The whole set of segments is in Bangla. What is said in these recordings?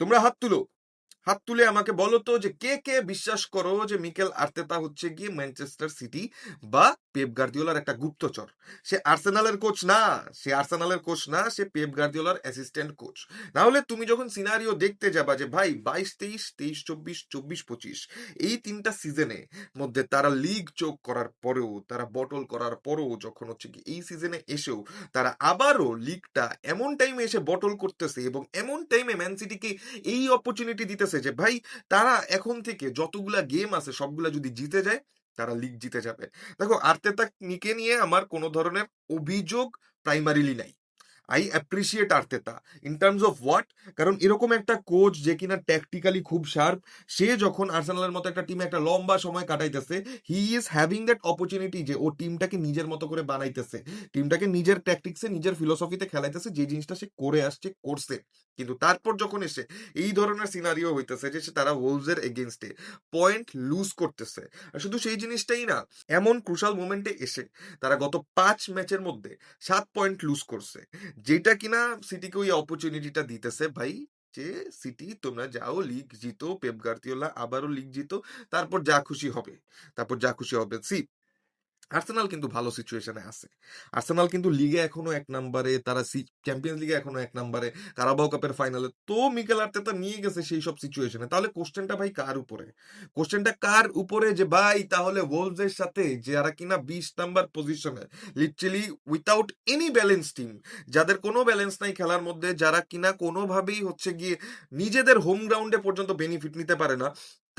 তোমরা হাত তুলো, হাত তুলে আমাকে বলো তো যে কে কে বিশ্বাস করো যে মিকেল আর্তেতা হচ্ছে গিয়ে ম্যানচেস্টার সিটি বা পেপ গার্দিওলার একটা গুপ্তচর। সে আর্সেনালের কোচ না, সে পেপ গার্দিওলার অ্যাসিস্ট্যান্ট কোচ। না হলে তুমি যখন সিনারিও দেখতে যাবা যে ভাই 22-23, 23-24, 24-25 এই তিনটা সিজনে মধ্যে তারা লিগ চোক করার পরেও, তারা বটল করার পরেও, যখন হচ্ছে কি এই সিজনে এসেও তারা আবারও লিগটা এমন টাইমে এসে বটল করতেছে এবং এমন টাইমে ম্যান সিটিকে এই অপরচুনিটি দিতেছে যে ভাই তারা এখন থেকে যতগুলা গেম আছে সবগুলা যদি জিতে যায় তারা লিগ জিতে যাবে। দেখো, আর্তেতা নিকে নিয়ে আমার কোনো ধরনের অভিযোগ প্রাইমারিলি নাই। I appreciate Arteta in terms of what, কারণ এরকম একটা কোচ যে কিনা ট্যাকটিক্যালি খুব শার্প, সে যখন আর্সেনালের মতো একটা টিমে একটা লম্বা সময় কাটাইতেছে, he is having that opportunity যে ও টিমটাকে নিজের মতো করে বানাইতেছে, টিমটাকে নিজের ট্যাকটিক্সে নিজের ফিলোসফিতে খেলাইতেছে, যে জিনিসটা সে করে আসছে করছে। কিন্তু তারপর যখন এসে এই ধরনের সিনারিও হইতেছে যে তারা ওলভসের এগেনস্টে পয়েন্ট লুজ করতেছে, আর শুধু সেই জিনিসটাই না, এমন ক্রুশাল মোমেন্টে এসে তারা গত 5 ম্যাচের মধ্যে 7 পয়েন্ট লুজ করছে, যেটা কিনা সিটিকে ওই অপরচুনিটিটা দিতেছে ভাই যে সিটি তোমরা যাও লিগ জিতো, পেপ গার্দিওলা আবারও লিগ জিতো, তারপর যা খুশি হবে, সি আর্সেনাল কিন্তু ভালো সিচুয়েশনে আছে। আর্সেনাল কিন্তু লিগে এখনো 1 নম্বরে, তারা চ্যাম্পিয়ন্স লিগে এখনো 1 নম্বরে, কারাবাও কাপের ফাইনালে তো মিকেল আর্তেতা নিয়ে গেছে সেই সব সিচুয়েশনে। তাহলে কোশ্চেনটা ভাই কার উপরে? কোশ্চেনটা কার উপরে যে ভাই তাহলে ওলভসের সাথে যারা কিনা 20 নম্বর পজিশনে, literally without any balance team, যাদের কোনো ব্যালেন্স নাই খেলার মধ্যে, যারা কিনা কোনোভাবেই হচ্ছে গিয়ে নিজেদের হোম গ্রাউন্ডে পর্যন্ত বেনিফিট নিতে পারে না,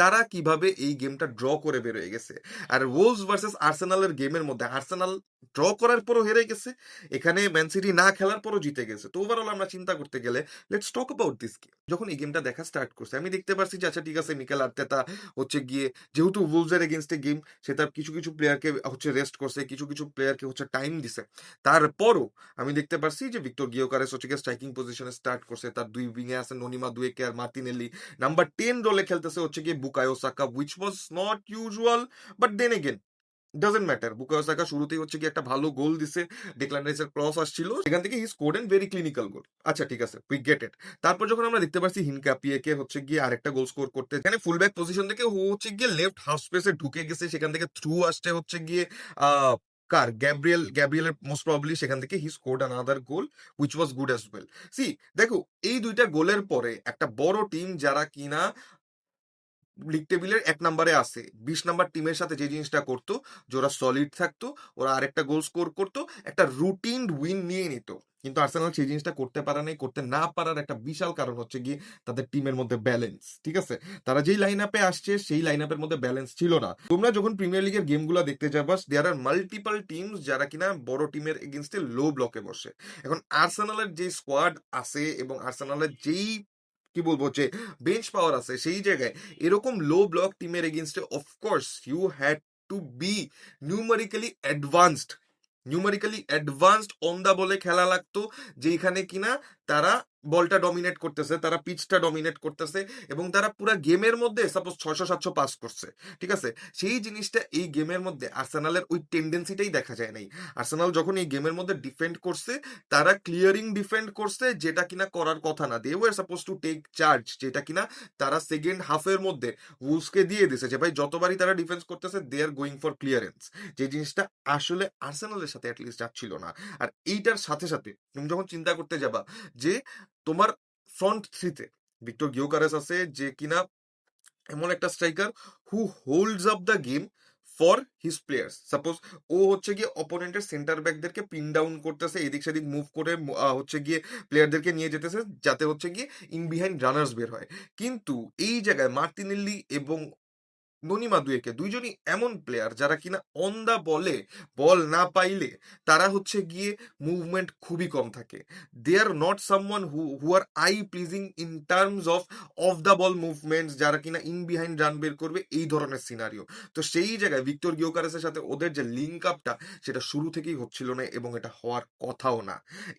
তারা কিভাবে এই গেমটা ড্র করে বেরোয় গেছে। আর ওলভস ভার্সেস আর্সেনালের গেমের মধ্যে আর্সেনাল ড্র করার পরও হেরে গেছে, এখানে ম্যান সিটি না খেলার পরও জিতে গেছে। তো ওভারঅল আমরা চিন্তা করতে গেলে let's talk about this game. যখন এই গেমটা দেখা স্টার্ট করছে আমি দেখতে পারছি যে আচ্ছা ঠিক আছে, মিকেল আর্তেতা হচ্ছে গিয়ে, যেহেতু ওলভসের এগেনস্টে গেম, সে তার কিছু কিছু প্লেয়ারকে হচ্ছে রেস্ট করছে, কিছু কিছু প্লেয়ারকে হচ্ছে টাইম দিছে। তারপরও আমি দেখতে পারছি যে ভিক্টর গিয়োকারেস হচ্ছে গিয়ে স্ট্রাইকিং পজিশনে স্টার্ট করছে, তার দুই উইংয়ে আছে ননিমা দুয়েকে আর মার্টিনেলি, নাম্বার 10 রোলে খেলতেছে হচ্ছে গিয়ে Bukayo Saka, which was not usual, but then again doesn't matter. Bukayo Saka শুরুতেই হচ্ছে কি একটা ভালো গোল দিছে, ডেক্লান রাইসের ক্রস আসছিল, সেখান থেকে he scored and very clinical গোল। আচ্ছা ঠিক আছে, উই গেট ইট। তারপর যখন আমরা দেখতে পাচ্ছি হিনকাপিয়েকে হচ্ছে গিয়ে আরেকটা গোল স্কোর করতে, এখানে ফুলব্যাক পজিশন থেকে ও হচ্ছে গিয়ে লেফট হাফ স্পেসে ঢুকে গেছে, সেখান থেকে থ্রু আসছে হচ্ছে গিয়ে আহ কার গ্যাব্রিয়েলের মোস্ট প্রবাবলি, সেখান থেকে he scored another goal which was good as well. See দেখো, এই দুইটা গোলের পরে একটা বড় টিম যারা কিনা লিগ টেবিলের 1 নম্বরে আছে, 20 নম্বর টিমের সাথে যে জিনিসটা করতো, যে ওরা সলিড থাকতো, ওরা আরেকটা গোল স্কোর করতো, একটা রুটিন উইন নিয়ে নিত। কিন্তু আর্সেনাল সেই জিনিসটা করতে পারে নাই, করতে না পারার একটা বিশাল কারণ হচ্ছে গিয়ে তাদের টিমের মধ্যে ব্যালেন্স। ঠিক আছে, তারা যেই লাইন আপে আসছে সেই লাইন আপের মধ্যে ব্যালেন্স ছিল না। তোমরা যখন প্রিমিয়ার লিগের গেমগুলো দেখতে যাবা, দেয়ার আর মাল্টিপল টিমস যারা কিনা বড় টিমের এগেনস্টে লো ব্লকে বসে। এখন আর্সেনালের যে স্কোয়াড আছে এবং আর্সেনালের যেই কি বলবো যে বেঞ্চ পাওয়ার আছে, সেই জায়গায় এরকম লো ব্লক টিমের এগেনস্টে of course you had to be numerically advanced on the বলে খেলা লাগতো, যেখানে কিনা তারা বলটা ডমিনেট করতেছে, তারা পিচটা ডমিনেট করতেছে, এবং তারা পুরো গেমের মধ্যে সাপোজ 600-700 পাস করছে। ঠিক আছে, সেই জিনিসটা এই গেমের মধ্যে আর্সেনালের ওই টেন্ডেন্সিটাই দেখা যায় নাই। আর্সেনাল যখন এই গেমের মধ্যে ডিফেন্ড করছে, তারা ক্লিয়ারিং ডিফেন্ড করছে, যেটা কিনা করার কথা না। They were suppose to take charge, যেটা কিনা তারা সেকেন্ড হাফের মধ্যে উলসকে দিয়ে দিছে যে ভাই যতবারই তারা ডিফেন্স করতেছে দে আর গোয়িং ফর ক্লিয়ারেন্স, যে জিনিসটা আসলে আর্সেনালের সাথে অ্যাটলিস্ট যাচ্ছিল না। আর এইটার সাথে সাথে তুমি যখন চিন্তা করতে যাবা যে তোমার ফ্রন্ট থ্রিতে ভিক্টর গিয়োকারেস আছে, যে কিনা এমন একটা striker who holds up the game for his players. Suppose ও হচ্ছে গিয়ে অপোনেন্টের সেন্টার ব্যাকদেরকে পিন ডাউন করতেছে, এদিক সেদিক মুভ করে হচ্ছে গিয়ে প্লেয়ারদেরকে নিয়ে যেতেছে, যাতে হচ্ছে গিয়ে ইন বিহাইন্ড রানার্স বের হয়। কিন্তু এই জায়গায় মার্টিনেল্লি এবং ননি মাদুয়েকে দুইজনই এমন প্লেয়ার যারা কিনা অন দা বলে, বল না পাইলে তারা হচ্ছে গিয়ে মুভমেন্ট খুবই কম থাকে। They are not someone who are eye pleasing in terms of the ball movements, যারা কিনা ইন বিহাইন্ড রান বের করবে, এই ধরনের সিনারিও। তো সেই জায়গায় ভিক্টর গিয়োকারেসের সাথে ওদের যে লিঙ্ক আপটা, সেটা শুরু থেকেই হচ্ছিল না এবং এটা হওয়ার কথাও না।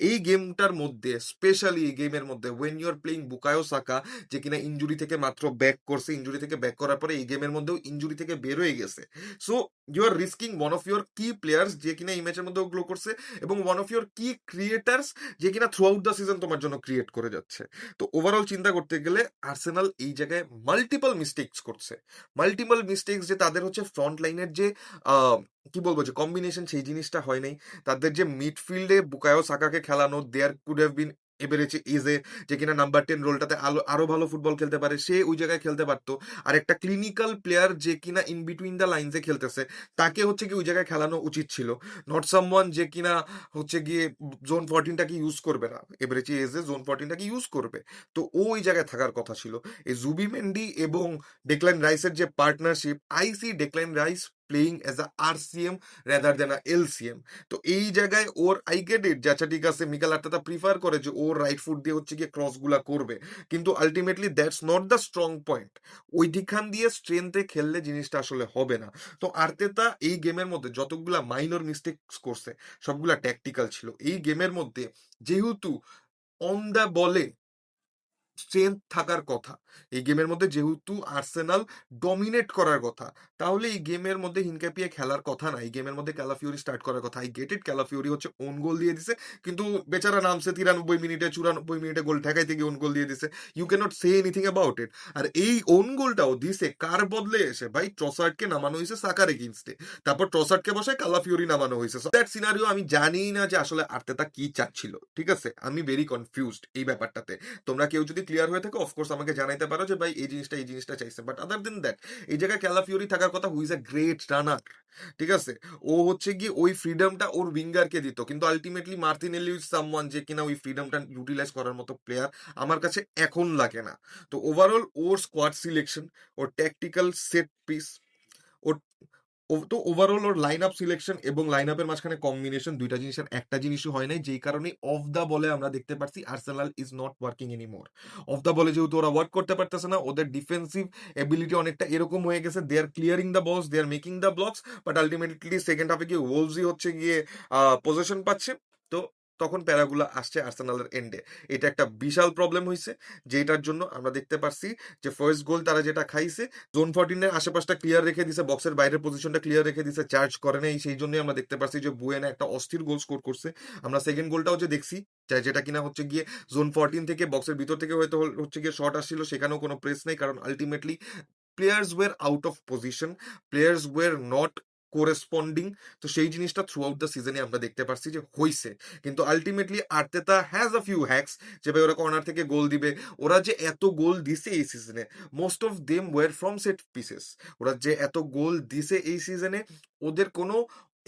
এই গেমটার মধ্যে স্পেশালি এই গেমের মধ্যে when you are playing Bukayo Saka, যে কিনা ইঞ্জুরি থেকে মাত্র ব্যাক করছে, ইঞ্জুরি থেকে ব্যাক করার পরে এই গেমের মধ্যে মধ্যেও ইনজুরি থেকে বের হয়ে গেছে। So you are risking one of your key players যে কিনা এই ম্যাচের মধ্যেও গ্লো করছে, এবং one of your key creators যে কিনা থ্রু আউট দ্য সিজন তোমার জন্য ক্রিয়েট করে যাচ্ছে। তো ওভারঅল চিন্তা করতে গেলে আর্সেনাল এই জায়গায় মাল্টিপল মিস্টেকস করছে। মাল্টিপল মিস্টেকস যে তাদের হচ্ছে ফ্রন্ট লাইনের যে আহ, কি বলবো যে কম্বিনেশন সেই জিনিসটা হয় নাই। তাদের যে মিডফিল্ডে বুকায়ো সাকাকে খেলানো, দেয়ার কুড হ্যাভ বিন এবারেছে ইজে যে কিনা নাম্বার 10 রোলটাতে আরো ভালো ফুটবল খেলতে পারে, সে ওই জায়গায় খেলতে পারতো। আর একটা ক্লিনিক্যাল প্লেয়ার যে কিনা ইন বিটুইন দ্য লাইনসে খেলতেছে, তাকে হচ্ছে কি ওই জায়গায় খেলানো উচিত ছিল। নট সামওয়ান যে কিনা হচ্ছে গিয়ে জোন 14টাকে ইউজ করবে না, এবারেছে এজে জোন 14টাকে ইউজ করবে। তো ও ওই জায়গায় থাকার কথা ছিল। এই জুবি মেন্ডি এবং ডেক্লান রাইসের যে partnership, I see Declan Rice playing as a RCM rather than a LCM. তো এই জায়গায় ওর আই গেট ইট, যে আচ্ছা ঠিক আছে মিকেল আর্তেতা প্রিফার করে যে ওর রাইট ফুট দিয়ে হচ্ছে গিয়ে ক্রস গুলা করবে, কিন্তু ultimately that's not the strong point. ওই দিকখান দিয়ে স্ট্রেংথে খেললে জিনিসটা আসলে হবে না। তো আর্তেতা এই গেমের মধ্যে যতগুলা মাইনর মিস্টেকস করছে সবগুলা ট্যাকটিক্যাল ছিল। এই গেমের মধ্যে যেহেতু অন দ্য বলে স্ট্রেংথ থাকার কথা, এই গেমের মধ্যে যেহেতু আর্সেনাল ডমিনেট করার কথা, তাহলে এই গেমের মধ্যে হিনক্যাপিয়ে খেলার কথা না, এই গেমের মধ্যে ক্যালাফিওরি স্টার্ট করার কথা। আই গেট ইট, ক্যালাফিওরি হচ্ছে ওন গোল দিয়ে দিছে, কিন্তু বেচারা নামছে 93 মিনিটে, 94 মিনিটে গোল ঠেকাইতে গিয়ে ওন গোল দিয়ে দিছে। You can't say anything about it. আর এই ওন গোলটাও দিছে কার বদলে এসে, ভাই ট্রসার্ডকে নামানো হয়েছে সাকার এগেইনস্টে, তারপর ট্রসার্ডকে বসায় ক্যালাফিওরি নামানো হয়েছে। দ্যাট সিনারিও আমি জানি না যে আসলে আর্তেতা কি চাচ্ছিল, ঠিক আছে, আমি ভেরি কনফিউজড এই ব্যাপারটাতে। তোমরা কেউ যদি ক্লিয়ার হয়ে থাকো অফকোর্স আমাকে জানাইতে পারো যে ভাই এই জিনিসটা চাইছে, বাট আদার দেন দ্যাট এই জায়গায় ক্যালাফিওরি থাকার কথা, হুইজ এ গ্রেট রানার, ঠিক আছে। ও হচ্ছে গিয়ে ওই ফ্রিডমটা ওর উইঙ্গারকে দিত, কিন্তু আলটিমেটলি মার্টিনেলি ইজ সামওয়ান যে কিনা ওই ফ্রিডমটা ইউটিলাইজ করার মতো প্লেয়ার আমার কাছে এখন লাগে না। তো ওভারঅল ওর স্কোয়াড সিলেকশন, ওর ট্যাকটিক্যাল সেট পিস, ওর তো ওভারঅল ওর লাইন আপ সিলেকশন এবং লাইন আপের মাঝখানে কম্বিনেশন, দুইটা জিনিসের একটা জিনিসও হয় নাই, যেই কারণে অফ দা বলে আমরা দেখতে পাচ্ছি Arsenal is not working anymore. Off the বলে যেহেতু ওরা ওয়ার্ক করতে পারতেছে না, ওদের ডিফেন্সিভ এবিলিটি অনেকটা এরকম হয়ে গেছে, দে আর clearing the balls, they are making the blocks, but ultimately second হাফে গিয়ে ওলসই হচ্ছে গিয়ে পজিশন পাচ্ছে। তো তখন প্যারাগুলো আসছে আর্সেনালের এন্ডে। এটা একটা বিশাল প্রবলেম হয়েছে, যেটার জন্য আমরা দেখতে পারছি যে ফার্স্ট গোল তারা যেটা খাইছে, জোন 14-এর আশেপাশটা ক্লিয়ার রেখে দিছে, বক্সের বাইরের পজিশনটা ক্লিয়ার রেখে দিছে, চার্জ করে নাই, সেই জন্যই আমরা দেখতে পারছি যে বুয়েনা একটা অস্থির গোল স্কোর করছে। আমরা সেকেন্ড গোলটাও যে দেখছি, যেটা কিনা হচ্ছে গিয়ে জোন 14 থেকে বক্সের ভিতর থেকে হয়তো হচ্ছে গিয়ে শট আসছিল, সেখানেও কোনো প্রেস নেই, কারণ ultimately players were out of position, players were not corresponding. তো সেই জিনিসটা থ্রু আউট দ্য সিজনে আমরা দেখতে পারছি যে হইছে। কিন্তু ultimately Arteta has a few hacks, যে ভাই ওরা কর্নার থেকে গোল দিবে। ওরা যে এত গোল দিছে এই সিজনে, most of them were from set pieces. ওরা যে এত গোল দিছে এই সিজনে, ওদের কোনো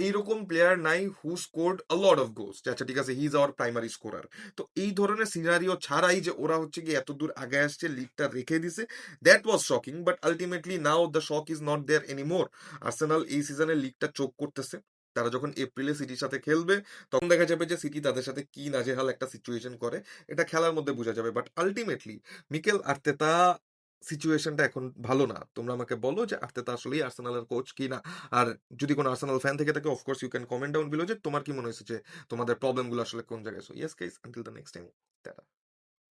এইরকম প্লেয়ার নাই who scored a lot of goals, আচ্ছা ঠিক আছে he is our primary scorer. তো এই ধরনের সিনারিও ছাড়াই যে ওরা হচ্ছে গিয়ে এত দূর আগে আসছে, লিগটা রেখে দিছে, that was shocking. But ultimately now the shock is not there anymore. Arsenal এই সিজনে লিগটা চোখ করতেছে। তারা যখন এপ্রিলে সিটির সাথে খেলবে, তখন দেখা যাবে যে সিটি তাদের সাথে কি নাজেহাল একটা সিচুয়েশন করে, এটা খেলার মধ্যে বোঝা যাবে। বাট আলটিমেটলি মিকেল আর্তেতা সিচুয়েশনটা এখন ভালো না। তোমরা আমাকে বলো যে আর্তেতা আসলেই আর্সেনালের কোচ কি না। আর যদি কোনো আর্সেনাল ফ্যান থেকে থাকে of course you can comment down below যে তোমার কি মনে হয়েছে যে তোমাদের প্রবলেমগুলো আসলে কোন জায়গায়। So yes guys, until the next time, tata.